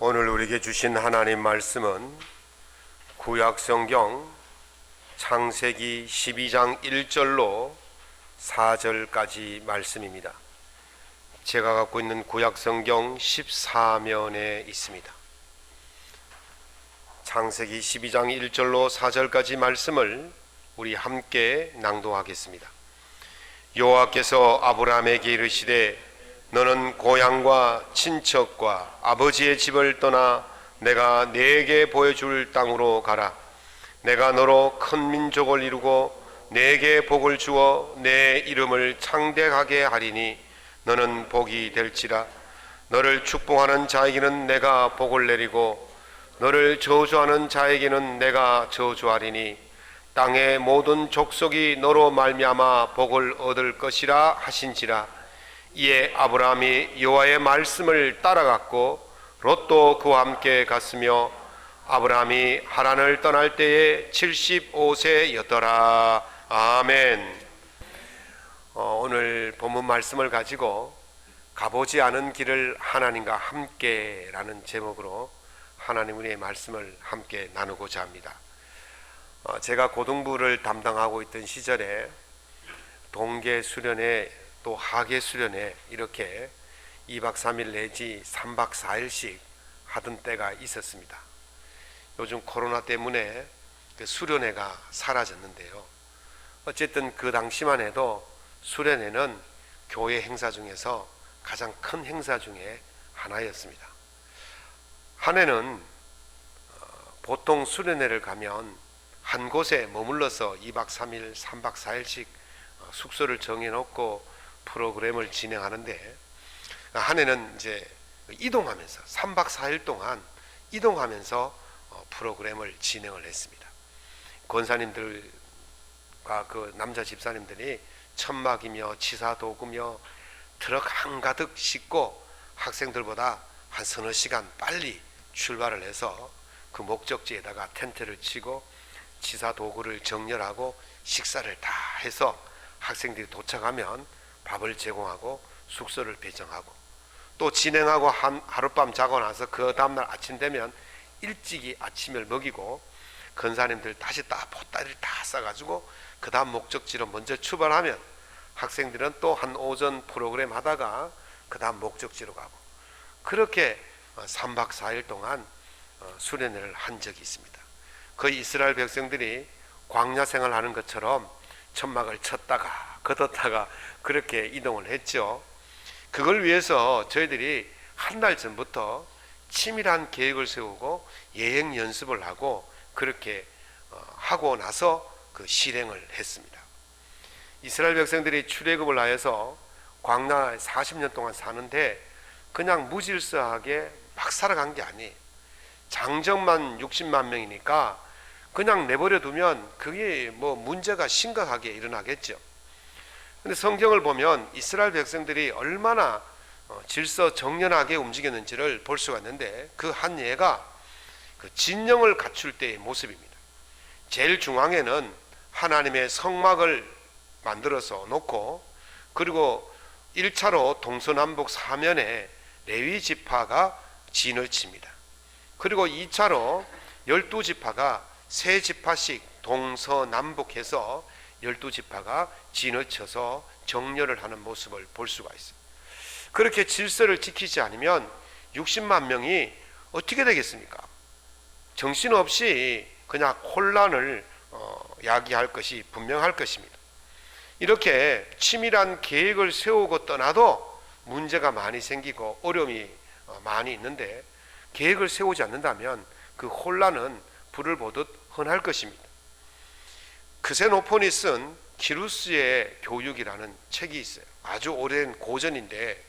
오늘 우리에게 주신 하나님 말씀은 구약성경 창세기 12장 1절로 4절까지 말씀입니다. 제가 갖고 있는 구약성경 14면에 있습니다. 창세기 12장 1절로 4절까지 말씀을 우리 함께 낭독하겠습니다. 여호와께서 아브라함에게 이르시되 너는 고향과 친척과 아버지의 집을 떠나 내가 네게 보여줄 땅으로 가라. 내가 너로 큰 민족을 이루고 네게 복을 주어 내 이름을 창대하게 하리니 너는 복이 될지라. 너를 축복하는 자에게는 내가 복을 내리고 너를 저주하는 자에게는 내가 저주하리니 땅의 모든 족속이 너로 말미암아 복을 얻을 것이라 하신지라. 이에 아브라함이 여호와의 말씀을 따라갔고 롯도 그와 함께 갔으며 아브라함이 하란을 떠날 때에 75세였더라. 아멘. 오늘 본문 말씀을 가지고 가보지 않은 길을 하나님과 함께라는 제목으로 하나님 우리의 말씀을 함께 나누고자 합니다. 제가 고등부를 담당하고 있던 시절에 동계 수련회 또 하계 수련회 이렇게 2박 3일 내지 3박 4일씩 하던 때가 있었습니다. 요즘 코로나 때문에 그 수련회가 사라졌는데요. 어쨌든 그 당시만 해도 수련회는 교회 행사 중에서 가장 큰 행사 중에 하나였습니다. 한 해는 보통 수련회를 가면 한 곳에 머물러서 2박 3일, 3박 4일씩 숙소를 정해놓고 프로그램을 진행하는데 한 해는 이제 이동하면서 3박 4일 동안 이동하면서 프로그램을 진행을 했습니다. 권사님들과 그 남자 집사님들이 천막이며 치사도구며 트럭 한가득 싣고 학생들보다 한 서너 시간 빨리 출발을 해서 그 목적지에다가 텐트를 치고 치사도구를 정렬하고 식사를 다 해서 학생들이 도착하면 밥을 제공하고 숙소를 배정하고 또 진행하고 하룻밤 자고 나서 그 다음날 아침 되면 일찍이 아침을 먹이고 권사님들 다시 보따리를 다 싸가지고 그 다음 목적지로 먼저 출발하면 학생들은 또 한 오전 프로그램 하다가 그 다음 목적지로 가고 그렇게 3박 4일 동안 수련회를 한 적이 있습니다. 거의 이스라엘 백성들이 광야 생활하는 것처럼 천막을 쳤다가 걷었다가 그렇게 이동을 했죠. 그걸 위해서 저희들이 한 달 전부터 치밀한 계획을 세우고 예행 연습을 하고 그렇게 하고 나서 그 실행을 했습니다. 이스라엘 백성들이 출애굽을 하여서 광야에 40년 동안 사는데 그냥 무질서하게 막 살아간 게 아니에요. 장정만 60만 명이니까 그냥 내버려 두면 그게 뭐 문제가 심각하게 일어나겠죠. 근데 성경을 보면 이스라엘 백성들이 얼마나 질서정연하게 움직였는지를 볼 수가 있는데 그 한 예가 그 진영을 갖출 때의 모습입니다. 제일 중앙에는 하나님의 성막을 만들어서 놓고 그리고 1차로 동서남북 사면에 레위 지파가 진을 칩니다. 그리고 2차로 12지파가 세 지파씩 동서남북해서 12지파가 진을 쳐서 정렬을 하는 모습을 볼 수가 있어요. 그렇게 질서를 지키지 않으면 60만 명이 어떻게 되겠습니까? 정신없이 그냥 혼란을 야기할 것이 분명할 것입니다. 이렇게 치밀한 계획을 세우고 떠나도 문제가 많이 생기고 어려움이 많이 있는데 계획을 세우지 않는다면 그 혼란은 불을 보듯 뻔할 것입니다. 크세노폰이 쓴 기루스의 교육이라는 책이 있어요. 아주 오랜 고전인데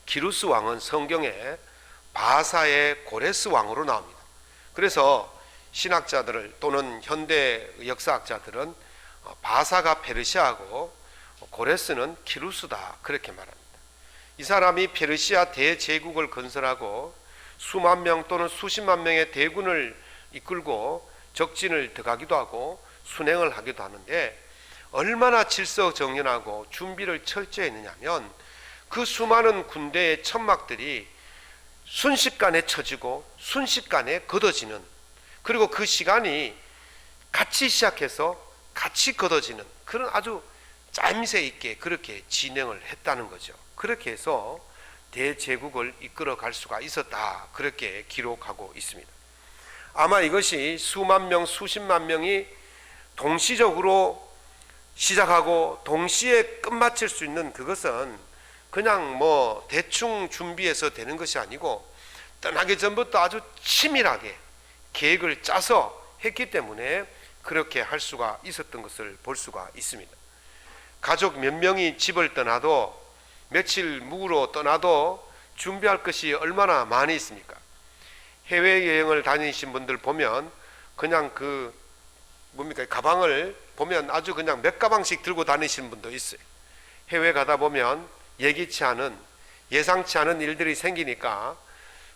기루스 왕은 성경에 바사의 고레스 왕으로 나옵니다. 그래서 신학자들 또는 현대 역사학자들은 바사가 페르시아고 고레스는 기루스다 그렇게 말합니다. 이 사람이 페르시아 대제국을 건설하고 수만 명 또는 수십만 명의 대군을 이끌고 적진을 들어가기도 하고 순행을 하기도 하는데 얼마나 질서정연하고 준비를 철저히 했느냐면 그 수많은 군대의 천막들이 순식간에 처지고 순식간에 걷어지는, 그리고 그 시간이 같이 시작해서 같이 걷어지는 그런 아주 짜임새 있게 그렇게 진행을 했다는 거죠. 그렇게 해서 대제국을 이끌어 갈 수가 있었다, 그렇게 기록하고 있습니다. 아마 이것이 수만 명, 수십만 명이 동시적으로 시작하고 동시에 끝마칠 수 있는 그것은 그냥 뭐 대충 준비해서 되는 것이 아니고 떠나기 전부터 아주 치밀하게 계획을 짜서 했기 때문에 그렇게 할 수가 있었던 것을 볼 수가 있습니다. 가족 몇 명이 집을 떠나도, 며칠 묵으러 떠나도 준비할 것이 얼마나 많이 있습니까? 해외여행을 다니신 분들 보면 그냥 가방을 보면 아주 그냥 몇 가방씩 들고 다니시는 분도 있어요. 해외 가다 보면 예상치 않은 일들이 생기니까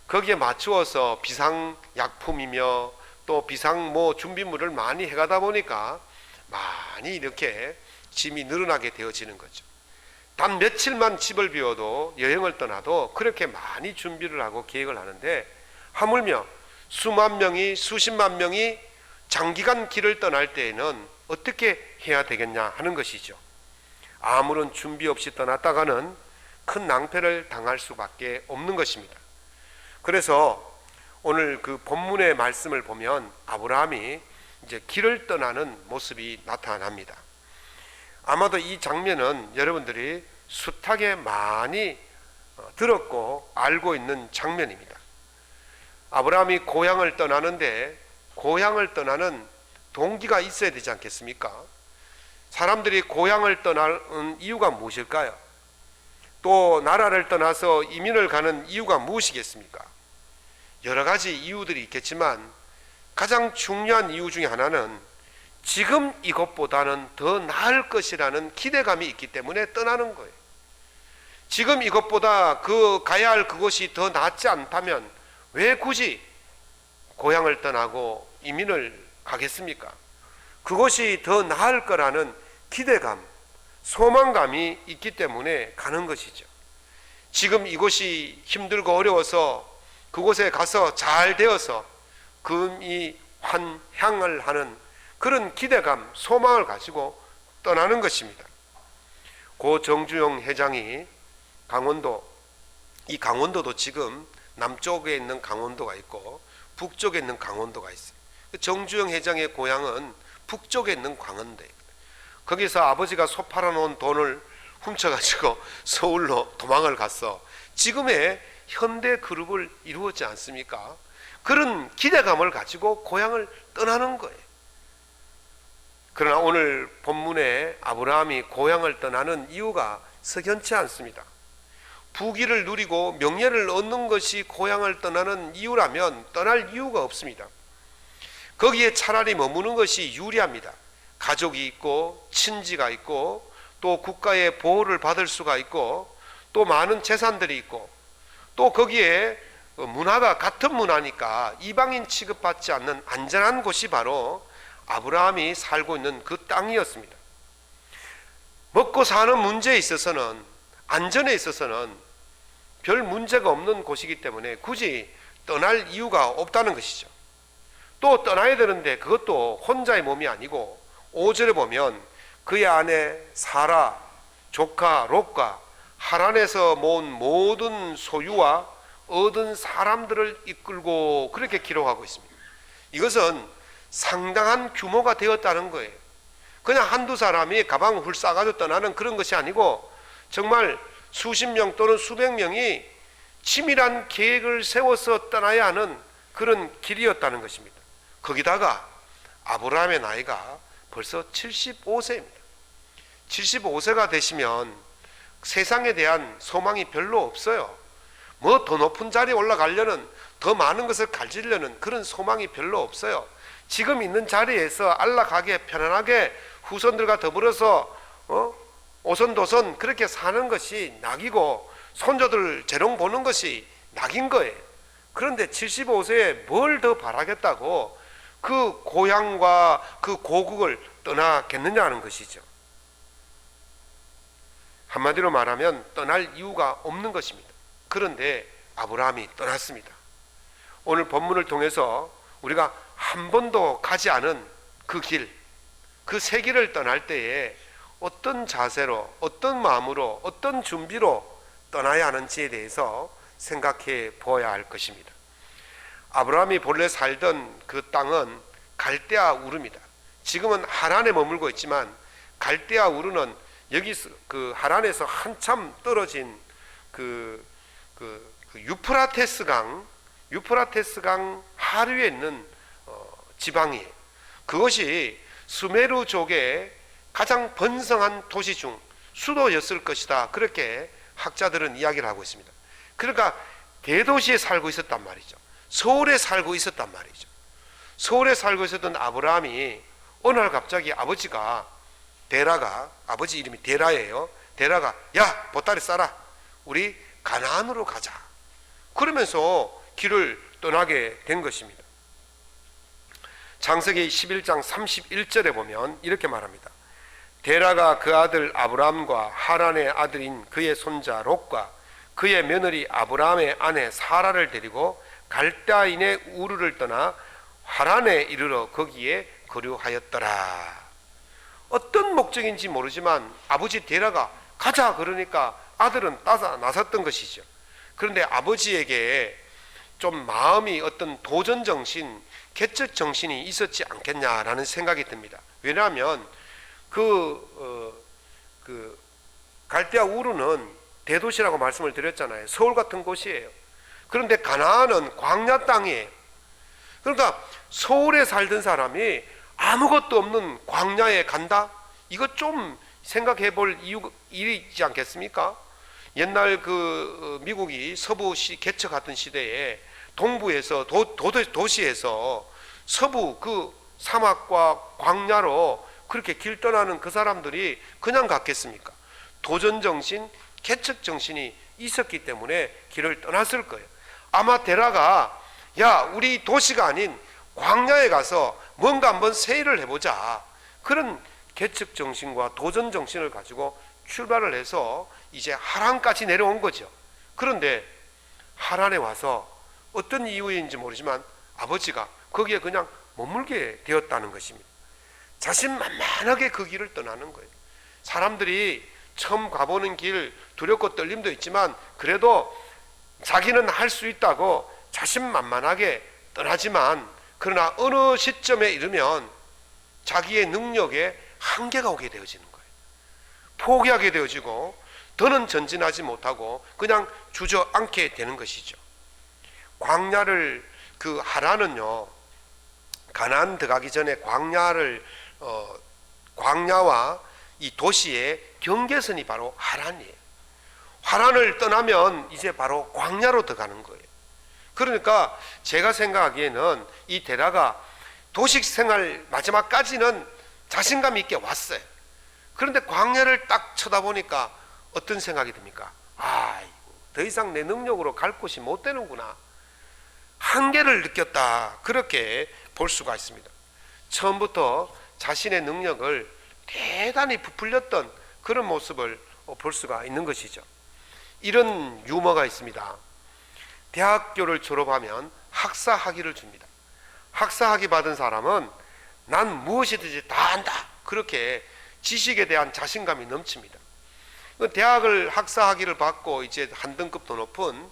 거기에 맞추어서 비상약품이며 또 비상 준비물을 많이 해가다 보니까 많이 이렇게 짐이 늘어나게 되어지는 거죠. 단 며칠만 집을 비워도, 여행을 떠나도 그렇게 많이 준비를 하고 계획을 하는데, 하물며 수만 명이, 수십만 명이 장기간 길을 떠날 때에는 어떻게 해야 되겠냐 하는 것이죠. 아무런 준비 없이 떠났다가는 큰 낭패를 당할 수밖에 없는 것입니다. 그래서 오늘 그 본문의 말씀을 보면 아브라함이 이제 길을 떠나는 모습이 나타납니다. 아마도 이 장면은 여러분들이 숱하게 많이 들었고 알고 있는 장면입니다. 아브라함이 고향을 떠나는데, 고향을 떠나는 동기가 있어야 되지 않겠습니까? 사람들이 고향을 떠나는 이유가 무엇일까요? 또 나라를 떠나서 이민을 가는 이유가 무엇이겠습니까? 여러 가지 이유들이 있겠지만 가장 중요한 이유 중에 하나는 지금 이것보다는 더 나을 것이라는 기대감이 있기 때문에 떠나는 거예요. 지금 이것보다 가야 할 그것이 더 낫지 않다면 왜 굳이 고향을 떠나고 이민을 가겠습니까? 그것이 더 나을 거라는 기대감, 소망감이 있기 때문에 가는 것이죠. 지금 이곳이 힘들고 어려워서 그곳에 가서 잘 되어서 금이 환향을 하는 그런 기대감, 소망을 가지고 떠나는 것입니다. 고 정주영 회장이 강원도도 지금 남쪽에 있는 강원도가 있고 북쪽에 있는 강원도가 있어요. 정주영 회장의 고향은 북쪽에 있는 강원도예요. 거기서 아버지가 소 팔아놓은 돈을 훔쳐가지고 서울로 도망을 갔어. 지금의 현대그룹을 이루었지 않습니까? 그런 기대감을 가지고 고향을 떠나는 거예요. 그러나 오늘 본문에 아브라함이 고향을 떠나는 이유가 석연치 않습니다. 부귀를 누리고 명예를 얻는 것이 고향을 떠나는 이유라면 떠날 이유가 없습니다. 거기에 차라리 머무는 것이 유리합니다. 가족이 있고 친지가 있고 또 국가의 보호를 받을 수가 있고 또 많은 재산들이 있고 또 거기에 문화가 같은 문화니까 이방인 취급받지 않는 안전한 곳이 바로 아브라함이 살고 있는 그 땅이었습니다. 먹고 사는 문제에 있어서는, 안전에 있어서는 별 문제가 없는 곳이기 때문에 굳이 떠날 이유가 없다는 것이죠. 또 떠나야 되는데 그것도 혼자의 몸이 아니고 5절에 보면 그의 아내 사라, 조카 롯과 하란에서 모은 모든 소유와 얻은 사람들을 이끌고 그렇게 기록하고 있습니다. 이것은 상당한 규모가 되었다는 거예요. 그냥 한두 사람이 가방을 훌 싸가지고 떠나는 그런 것이 아니고 정말 수십 명 또는 수백 명이 치밀한 계획을 세워서 떠나야 하는 그런 길이었다는 것입니다. 거기다가 아브라함의 나이가 벌써 75세입니다. 75세가 되시면 세상에 대한 소망이 별로 없어요. 뭐 더 높은 자리에 올라가려는, 더 많은 것을 가지려는 그런 소망이 별로 없어요. 지금 있는 자리에서 안락하게 편안하게 후손들과 더불어서 오손도손 그렇게 사는 것이 낙이고 손자들 재롱 보는 것이 낙인 거예요. 그런데 75세에 뭘 더 바라겠다고 그 고향과 그 고국을 떠나겠느냐 하는 것이죠. 한마디로 말하면 떠날 이유가 없는 것입니다. 그런데 아브라함이 떠났습니다. 오늘 본문을 통해서 우리가 한 번도 가지 않은 그 길, 그 새 길을 떠날 때에 어떤 자세로, 어떤 마음으로, 어떤 준비로 떠나야 하는지에 대해서 생각해 보아야 할 것입니다. 아브라함이 본래 살던 그 땅은 갈대아 우르입니다. 지금은 하란에 머물고 있지만 갈대아 우르는 여기 그 하란에서 한참 떨어진 그 유프라테스 강 하류에 있는 지방이에요. 그것이 수메르족의 가장 번성한 도시 중 수도였을 것이다. 그렇게 학자들은 이야기를 하고 있습니다. 그러니까 대도시에 살고 있었단 말이죠. 서울에 살고 있었단 말이죠. 서울에 살고 있었던 아브라함이 어느 날 갑자기 아버지가 데라가, 아버지 이름이 데라예요. 데라가 야 보따리 싸라, 우리 가나안으로 가자, 그러면서 길을 떠나게 된 것입니다. 창세기 11장 31절에 보면 이렇게 말합니다. 데라가 그 아들 아브라함과 하란의 아들인 그의 손자 롯과 그의 며느리 아브라함의 아내 사라를 데리고 갈대아인의 우르를 떠나 하란에 이르러 거기에 거류하였더라. 어떤 목적인지 모르지만 아버지 데라가 가자 그러니까 아들은 따라 나섰던 것이죠. 그런데 아버지에게 좀 마음이 어떤 도전정신, 개척정신이 있었지 않겠냐라는 생각이 듭니다. 왜냐하면 갈대아 우르는 대도시라고 말씀을 드렸잖아요. 서울 같은 곳이에요. 그런데 가나안은 광야 땅이에요. 그러니까 서울에 살던 사람이 아무것도 없는 광야에 간다? 이거 좀 생각해 볼 일이지 않겠습니까? 옛날 미국이 서부시 개척하던 시대에 동부에서 도시에서 서부 그 사막과 광야로 그렇게 길 떠나는 그 사람들이 그냥 갔겠습니까? 도전정신, 개척정신이 있었기 때문에 길을 떠났을 거예요. 아마 데라가 야 우리 도시가 아닌 광야에 가서 뭔가 한번 새 일을 해보자, 그런 개척정신과 도전정신을 가지고 출발을 해서 이제 하란까지 내려온 거죠. 그런데 하란에 와서 어떤 이유인지 모르지만 아버지가 거기에 그냥 머물게 되었다는 것입니다. 자신만만하게 그 길을 떠나는 거예요. 사람들이 처음 가보는 길 두렵고 떨림도 있지만 그래도 자기는 할 수 있다고 자신만만하게 떠나지만, 그러나 어느 시점에 이르면 자기의 능력에 한계가 오게 되어지는 거예요. 포기하게 되어지고 더는 전진하지 못하고 그냥 주저앉게 되는 것이죠. 광야를 하란은요, 가나안 들어가기 전에 광야와 이 도시의 경계선이 바로 하란이에요. 하란을 떠나면 이제 바로 광야로 들어가는 거예요. 그러니까 제가 생각하기에는 이 데라가 도시 생활 마지막까지는 자신감 있게 왔어요. 그런데 광야를 딱 쳐다보니까 어떤 생각이 듭니까? 더 이상 내 능력으로 갈 곳이 못 되는구나, 한계를 느꼈다, 그렇게 볼 수가 있습니다. 처음부터 자신의 능력을 대단히 부풀렸던 그런 모습을 볼 수가 있는 것이죠. 이런 유머가 있습니다. 대학교를 졸업하면 학사학위를 줍니다. 학사학위 받은 사람은 난 무엇이든지 다 안다, 그렇게 지식에 대한 자신감이 넘칩니다. 대학을 학사학위를 받고 이제 한 등급 더 높은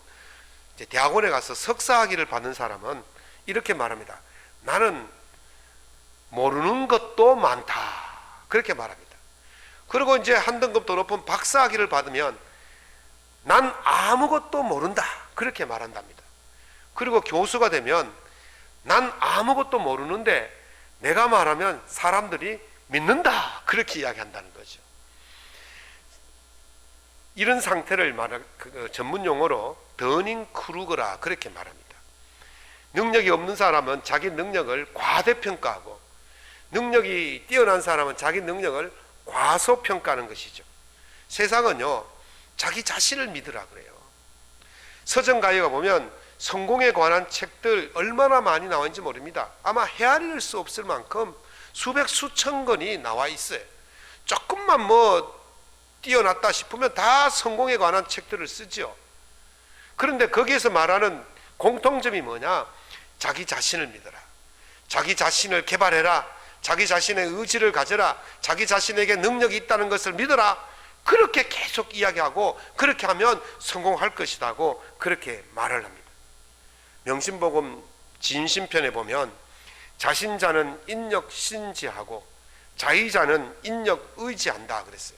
이제 대학원에 가서 석사학위를 받는 사람은 이렇게 말합니다. 나는 모르는 것도 많다, 그렇게 말합니다. 그리고 이제 한 등급 더 높은 박사학위를 받으면 난 아무것도 모른다, 그렇게 말한답니다. 그리고 교수가 되면 난 아무것도 모르는데 내가 말하면 사람들이 믿는다, 그렇게 이야기한다는 거죠. 이런 상태를 전문 용어로 더닝 크루거라, 그렇게 말합니다. 능력이 없는 사람은 자기 능력을 과대평가하고 능력이 뛰어난 사람은 자기 능력을 과소평가하는 것이죠. 세상은요, 자기 자신을 믿으라 그래요. 서점가게가 보면 성공에 관한 책들 얼마나 많이 나와 있는지 모릅니다. 아마 헤아릴 수 없을 만큼 수백 수천 권이 나와 있어요. 조금만 뛰어났다 싶으면 다 성공에 관한 책들을 쓰죠. 그런데 거기에서 말하는 공통점이 뭐냐? 자기 자신을 믿어라, 자기 자신을 개발해라, 자기 자신의 의지를 가져라, 자기 자신에게 능력이 있다는 것을 믿어라, 그렇게 계속 이야기하고 그렇게 하면 성공할 것이라고 그렇게 말을 합니다. 명심복음 진심편에 보면 자신자는 인력 신지하고 자의자는 인력 의지한다 그랬어요.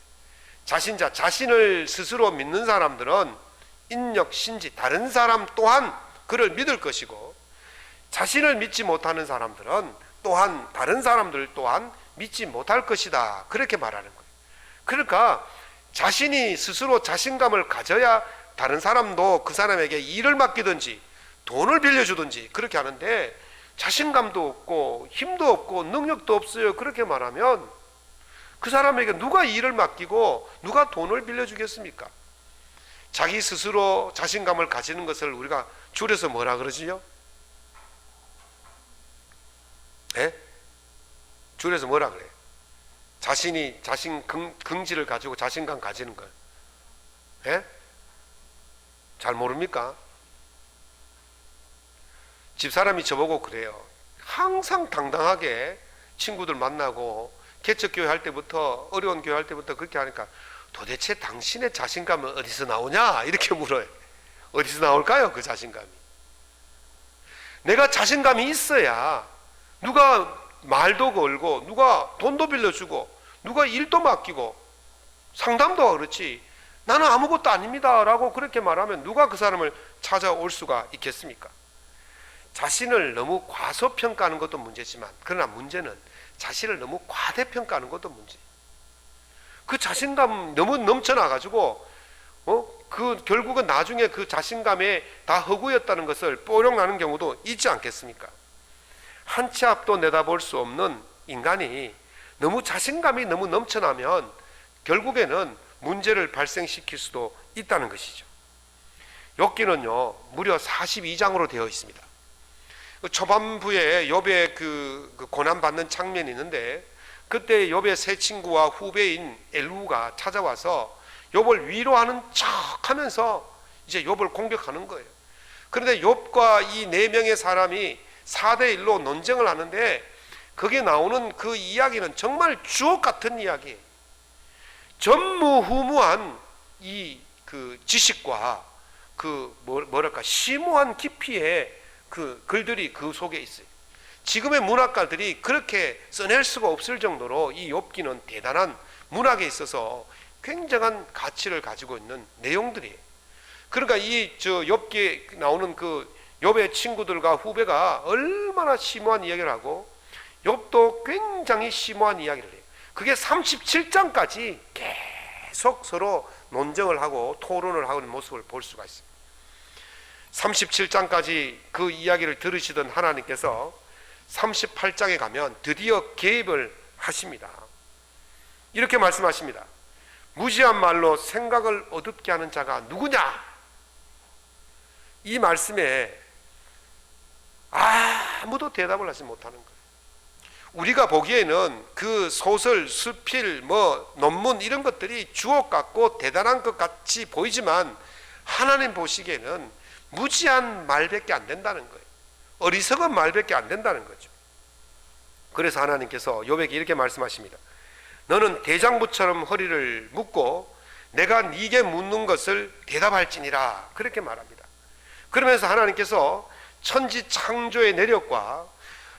자신자, 자신을 스스로 믿는 사람들은 인력 신지, 다른 사람 또한 그를 믿을 것이고, 자신을 믿지 못하는 사람들은 또한 다른 사람들 또한 믿지 못할 것이다, 그렇게 말하는 거예요. 그러니까 자신이 스스로 자신감을 가져야 다른 사람도 그 사람에게 일을 맡기든지 돈을 빌려주든지 그렇게 하는데, 자신감도 없고 힘도 없고 능력도 없어요, 그렇게 말하면 그 사람에게 누가 일을 맡기고 누가 돈을 빌려주겠습니까? 자기 스스로 자신감을 가지는 것을 우리가 줄여서 뭐라 그러지요? 예? 줄여서 뭐라 그래요? 자신이 자신 긍지를 가지고 자신감 가지는 거예요. 예? 잘 모릅니까? 집사람이 저보고 그래요. 항상 당당하게 친구들 만나고 개척교회 할 때부터, 어려운 교회 할 때부터 그렇게 하니까 도대체 당신의 자신감은 어디서 나오냐? 이렇게 물어요. 어디서 나올까요? 그 자신감이. 내가 자신감이 있어야 누가 말도 걸고 누가 돈도 빌려주고 누가 일도 맡기고 상담도 하고 그렇지, 나는 아무것도 아닙니다 라고 그렇게 말하면 누가 그 사람을 찾아올 수가 있겠습니까? 자신을 너무 과소평가하는 것도 문제지만, 그러나 문제는 자신을 너무 과대평가하는 것도 문제예요. 그 자신감 너무 넘쳐나가지고 그 결국은 나중에 그 자신감에 다 허구였다는 것을 뽀록나는 경우도 있지 않겠습니까? 한 치 앞도 내다볼 수 없는 인간이 너무 자신감이 너무 넘쳐나면 결국에는 문제를 발생시킬 수도 있다는 것이죠. 욥기는요 무려 42장으로 되어 있습니다. 초반부에 욥의 그 고난받는 장면이 있는데, 그때 욥의 새 친구와 후배인 엘루가 찾아와서 욥을 위로하는 척하면서 이제 욥을 공격하는 거예요. 그런데 욥과 이 네 명의 사람이 4대1로 논쟁을 하는데, 거기에 나오는 그 이야기는 정말 주옥 같은 이야기예요. 전무후무한 이 그 지식과 그 뭐랄까 심오한 깊이의 그 글들이 그 속에 있어요. 지금의 문학가들이 그렇게 써낼 수가 없을 정도로 이 욥기는 대단한 문학에 있어서 굉장한 가치를 가지고 있는 내용들이에요. 그러니까 이 욥기에 나오는 그 욥의 친구들과 후배가 얼마나 심오한 이야기를 하고 욥도 굉장히 심오한 이야기를 해요. 그게 37장까지 계속 서로 논쟁을 하고 토론을 하는 모습을 볼 수가 있어요. 37장까지 그 이야기를 들으시던 하나님께서 38장에 가면 드디어 개입을 하십니다. 이렇게 말씀하십니다. 무지한 말로 생각을 어둡게 하는 자가 누구냐? 이 말씀에 아무도 대답을 하지 못하는 거예요. 우리가 보기에는 그 소설, 수필, 논문 이런 것들이 주옥 같고 대단한 것 같이 보이지만, 하나님 보시기에는 무지한 말밖에 안 된다는 거예요. 어리석은 말밖에 안 된다는 거죠. 그래서 하나님께서 욥에게 이렇게 말씀하십니다. 너는 대장부처럼 허리를 묶고 내가 네게 묻는 것을 대답할지니라, 그렇게 말합니다. 그러면서 하나님께서 천지 창조의 내력과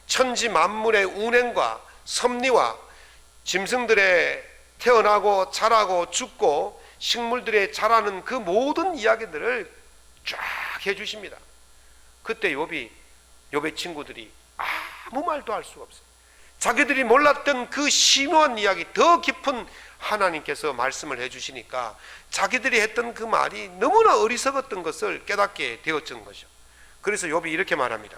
천지 만물의 운행과 섭리와 짐승들의 태어나고 자라고 죽고 식물들의 자라는 그 모든 이야기들을 쫙 해주십니다. 그때 욥의 친구들이 아무 말도 할 수가 없어요. 자기들이 몰랐던 그 심오한 이야기, 더 깊은 하나님께서 말씀을 해주시니까 자기들이 했던 그 말이 너무나 어리석었던 것을 깨닫게 되었던 거죠. 그래서 욥이 이렇게 말합니다.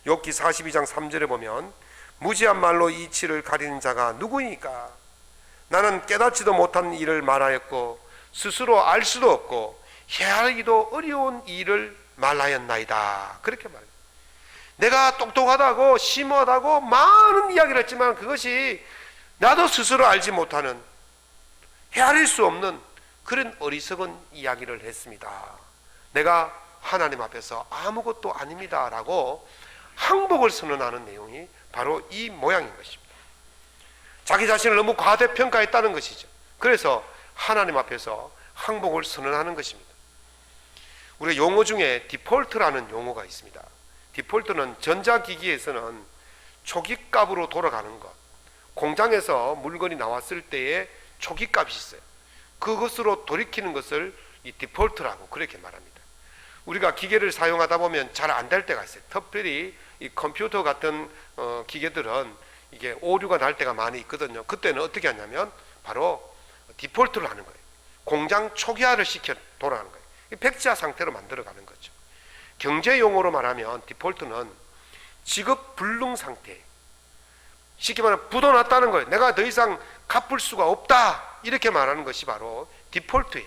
욥기 42장 3절에 보면 무지한 말로 이치를 가리는 자가 누구이니까? 나는 깨닫지도 못한 일을 말하였고 스스로 알 수도 없고 헤아리기도 어려운 일을 말하였나이다, 그렇게 말해요. 내가 똑똑하다고 심오하다고 많은 이야기를 했지만 그것이 나도 스스로 알지 못하는, 헤아릴 수 없는 그런 어리석은 이야기를 했습니다. 내가 하나님 앞에서 아무것도 아닙니다 라고 항복을 선언하는 내용이 바로 이 모양인 것입니다. 자기 자신을 너무 과대평가했다는 것이죠. 그래서 하나님 앞에서 항복을 선언하는 것입니다. 우리가 용어 중에 디폴트라는 용어가 있습니다. 디폴트는 전자기기에서는 초기값으로 돌아가는 것, 공장에서 물건이 나왔을 때의 초기값이 있어요. 그것으로 돌이키는 것을 이 디폴트라고 그렇게 말합니다. 우리가 기계를 사용하다 보면 잘 안 될 때가 있어요. 특별히 이 컴퓨터 같은 기계들은 이게 오류가 날 때가 많이 있거든요. 그때는 어떻게 하냐면 바로 디폴트를 하는 거예요. 공장 초기화를 시켜 돌아가는 거예요. 백지화 상태로 만들어가는 거죠. 경제 용어로 말하면 디폴트는 지급 불능 상태, 쉽게 말하면 부도났다는 거예요. 내가 더 이상 갚을 수가 없다 이렇게 말하는 것이 바로 디폴트예요.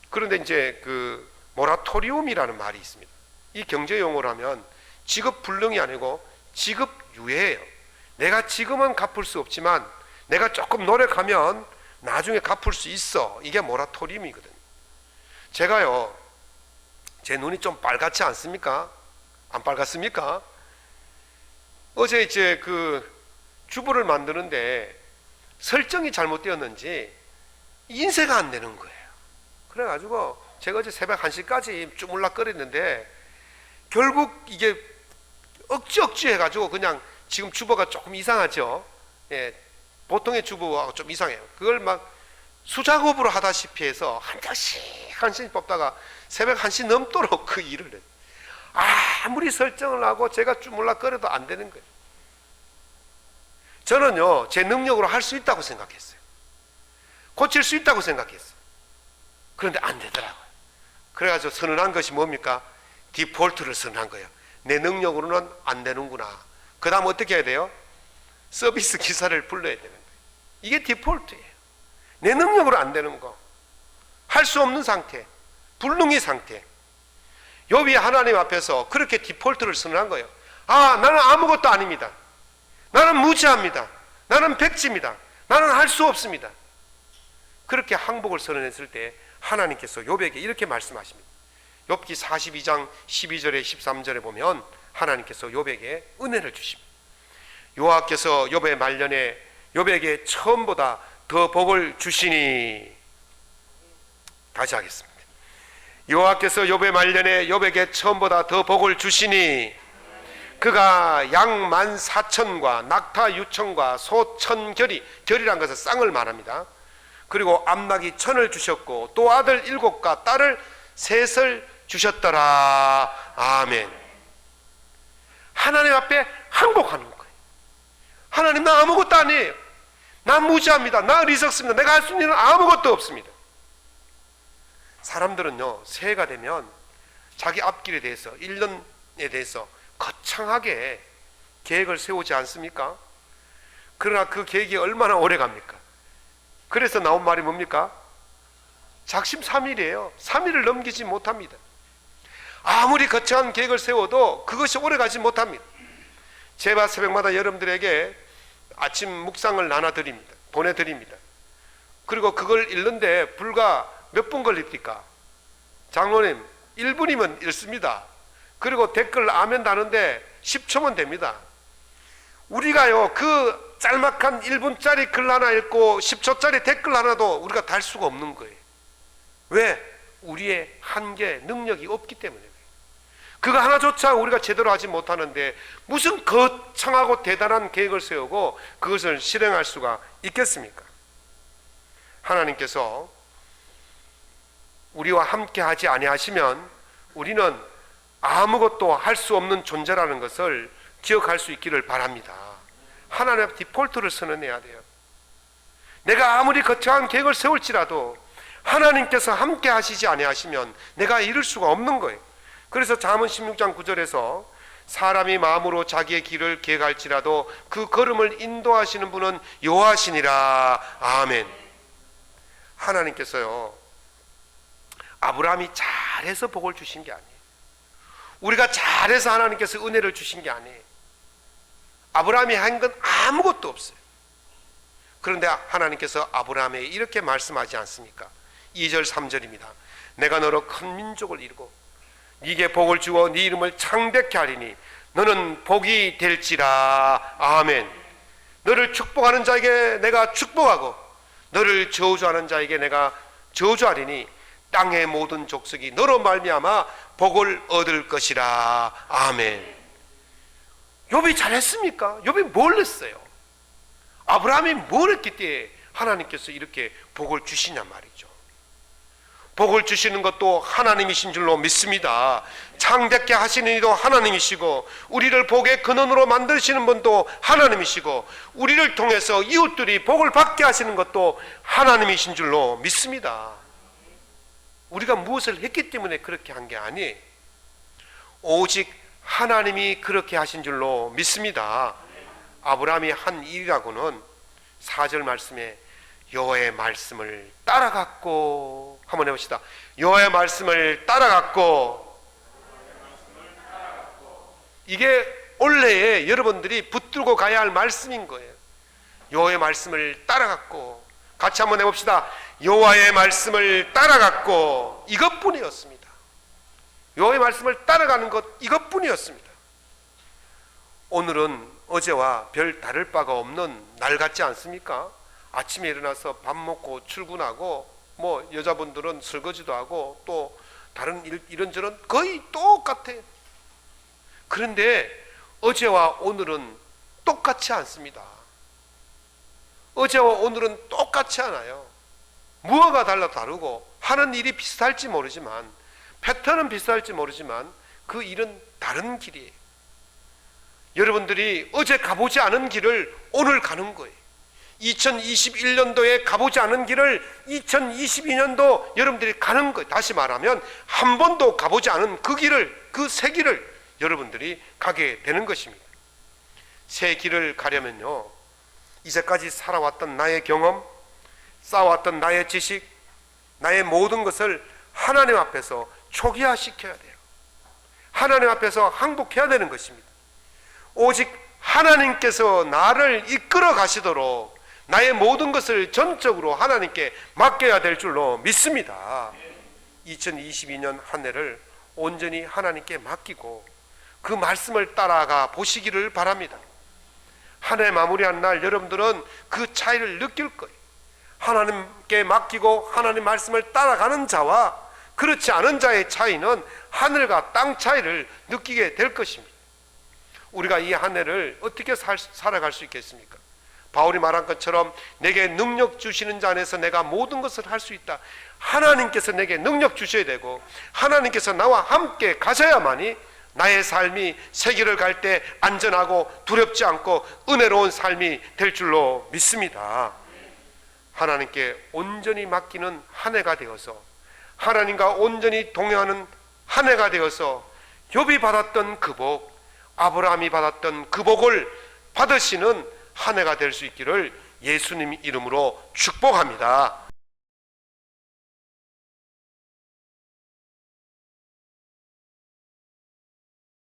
그런데 이제 그 모라토리움이라는 말이 있습니다. 이 경제 용어로 하면 지급 불능이 아니고 지급 유예예요. 내가 지금은 갚을 수 없지만 내가 조금 노력하면 나중에 갚을 수 있어. 이게 모라토리움이거든요. 제가요, 제 눈이 좀 빨갛지 않습니까? 안 빨갛습니까? 어제 이제 그 주부를 만드는데 설정이 잘못되었는지 인쇄가 안 되는 거예요. 그래가지고 제가 어제 새벽 1시까지 주물락거렸는데 결국 이게 억지 해가지고 그냥 지금 주부가 조금 이상하죠. 예, 보통의 주부하고 좀 이상해요. 그걸 막 수작업으로 하다시피 해서 한 장씩 뽑다가 새벽 1시 넘도록 그 일을 해요. 아무리 설정을 하고 제가 주물락거려도 안 되는 거예요. 저는요, 제 능력으로 할 수 있다고 생각했어요. 고칠 수 있다고 생각했어요. 그런데 안 되더라고요. 그래가지고 선언한 것이 뭡니까? 디폴트를 선언한 거예요. 내 능력으로는 안 되는구나. 그 다음 어떻게 해야 돼요? 서비스 기사를 불러야 되는 거예요. 이게 디폴트예요. 내 능력으로 안 되는 거, 할 수 없는 상태, 불능의 상태. 욥이 하나님 앞에서 그렇게 디폴트를 선언한 거예요. 나는 아무것도 아닙니다. 나는 무지합니다. 나는 백지입니다. 나는 할 수 없습니다. 그렇게 항복을 선언했을 때 하나님께서 욥에게 이렇게 말씀하십니다. 욥기 42장 12절에 13절에 보면 하나님께서 욥에게 은혜를 주십니다. 여호와께서 욥의 말년에 욥에게 처음보다 더 복을 주시니. 다시 하겠습니다. 여호와께서 욥의 말년에 욥에게 처음보다 더 복을 주시니 그가 양 14,000과 낙타 6,000과 소 1,000결이, 결이란 것은 쌍을 말합니다. 그리고 암낙이 1,000을 주셨고 또 아들 7과 딸을 3을 주셨더라. 아멘. 하나님 앞에 항복하는 거예요. 하나님, 나 아무것도 아니에요. 나 무지합니다. 나 어리석습니다. 내가 할 수 있는 일은 아무것도 없습니다. 사람들은요, 새해가 되면 자기 앞길에 대해서, 1년에 대해서 거창하게 계획을 세우지 않습니까? 그러나 그 계획이 얼마나 오래 갑니까? 그래서 나온 말이 뭡니까? 작심삼일이에요. 3일을 넘기지 못합니다. 아무리 거창한 계획을 세워도 그것이 오래 가지 못합니다. 제가 새벽마다 여러분들에게 아침 묵상을 나눠드립니다. 보내드립니다. 그리고 그걸 읽는데 불과 몇 분 걸립니까? 장로님, 1분이면 읽습니다. 그리고 댓글 아멘 다는데 10초면 됩니다. 우리가요, 그 짤막한 1분짜리 글 하나 읽고 10초짜리 댓글 하나도 우리가 달 수가 없는 거예요. 왜? 우리의 한계, 능력이 없기 때문에. 그거 하나조차 우리가 제대로 하지 못하는데 무슨 거창하고 대단한 계획을 세우고 그것을 실행할 수가 있겠습니까? 하나님께서 우리와 함께 하지 아니하시면 우리는 아무것도 할 수 없는 존재라는 것을 기억할 수 있기를 바랍니다. 하나님 앞에 디폴트를 선언해야 돼요. 내가 아무리 거창한 계획을 세울지라도 하나님께서 함께 하시지 아니하시면 내가 이룰 수가 없는 거예요. 그래서 잠언 16장 9절에서 사람이 마음으로 자기의 길을 계획할지라도 그 걸음을 인도하시는 분은 여호와시니라. 아멘. 하나님께서요, 아브라함이 잘해서 복을 주신 게 아니에요. 우리가 잘해서 하나님께서 은혜를 주신 게 아니에요. 아브라함이 한 건 아무것도 없어요. 그런데 하나님께서 아브라함에게 이렇게 말씀하지 않습니까? 2절 3절입니다. 내가 너로 큰 민족을 이루고 네게 복을 주어 네 이름을 창대케 하리니 너는 복이 될지라. 아멘. 너를 축복하는 자에게 내가 축복하고 너를 저주하는 자에게 내가 저주하리니 땅의 모든 족속이 너로 말미암아 복을 얻을 것이라. 아멘. 욥이 잘했습니까? 욥이 뭘 했어요? 아브라함이 뭘 했기 때문에 하나님께서 이렇게 복을 주시냐 말이죠. 복을 주시는 것도 하나님이신 줄로 믿습니다. 창대케 하시는 이도 하나님이시고 우리를 복의 근원으로 만드시는 분도 하나님이시고 우리를 통해서 이웃들이 복을 받게 하시는 것도 하나님이신 줄로 믿습니다. 우리가 무엇을 했기 때문에 그렇게 한 게 아니에요. 오직 하나님이 그렇게 하신 줄로 믿습니다. 아브라함이 한 일이라고는 4절 말씀에 여호와의 말씀을 따라갔고, 한번 해봅시다. 여호와의 말씀을 따라갔고. 이게 원래의 여러분들이 붙들고 가야 할 말씀인 거예요. 여호와의 말씀을 따라갔고. 같이 한번 해봅시다. 여호와의 말씀을 따라갔고. 이것뿐이었습니다. 여호와의 말씀을 따라가는 것 이것뿐이었습니다. 오늘은 어제와 별 다를 바가 없는 날 같지 않습니까? 아침에 일어나서 밥 먹고 출근하고 뭐 여자분들은 설거지도 하고 또 다른 이런저런 거의 똑같아요. 그런데 어제와 오늘은 똑같지 않습니다. 어제와 오늘은 똑같지 않아요. 무엇가 다르고 하는 일이 비슷할지 모르지만, 패턴은 비슷할지 모르지만 그 일은 다른 길이에요. 여러분들이 어제 가보지 않은 길을 오늘 가는 거예요. 2021년도에 가보지 않은 길을 2022년도 여러분들이 가는 거예요. 다시 말하면 한 번도 가보지 않은 그 길을, 그 새 길을 여러분들이 가게 되는 것입니다. 새 길을 가려면요, 이제까지 살아왔던 나의 경험, 쌓아왔던 나의 지식, 나의 모든 것을 하나님 앞에서 초기화시켜야 돼요. 하나님 앞에서 항복해야 되는 것입니다. 오직 하나님께서 나를 이끌어 가시도록 나의 모든 것을 전적으로 하나님께 맡겨야 될 줄로 믿습니다. 2022년 한 해를 온전히 하나님께 맡기고 그 말씀을 따라가 보시기를 바랍니다. 한 해 마무리한 날 여러분들은 그 차이를 느낄 거예요. 하나님께 맡기고 하나님 말씀을 따라가는 자와 그렇지 않은 자의 차이는 하늘과 땅 차이를 느끼게 될 것입니다. 우리가 이 한 해를 어떻게 살아갈 수 있겠습니까? 바울이 말한 것처럼 내게 능력 주시는 자 안에서 내가 모든 것을 할 수 있다. 하나님께서 내게 능력 주셔야 되고 하나님께서 나와 함께 가셔야만이 나의 삶이 세계를 갈 때 안전하고 두렵지 않고 은혜로운 삶이 될 줄로 믿습니다. 하나님께 온전히 맡기는 한 해가 되어서, 하나님과 온전히 동행하는 한 해가 되어서 욥이 받았던 그 복, 아브라함이 받았던 그 복을 받으시는 한 해가 될 수 있기를 예수님 이름으로 축복합니다.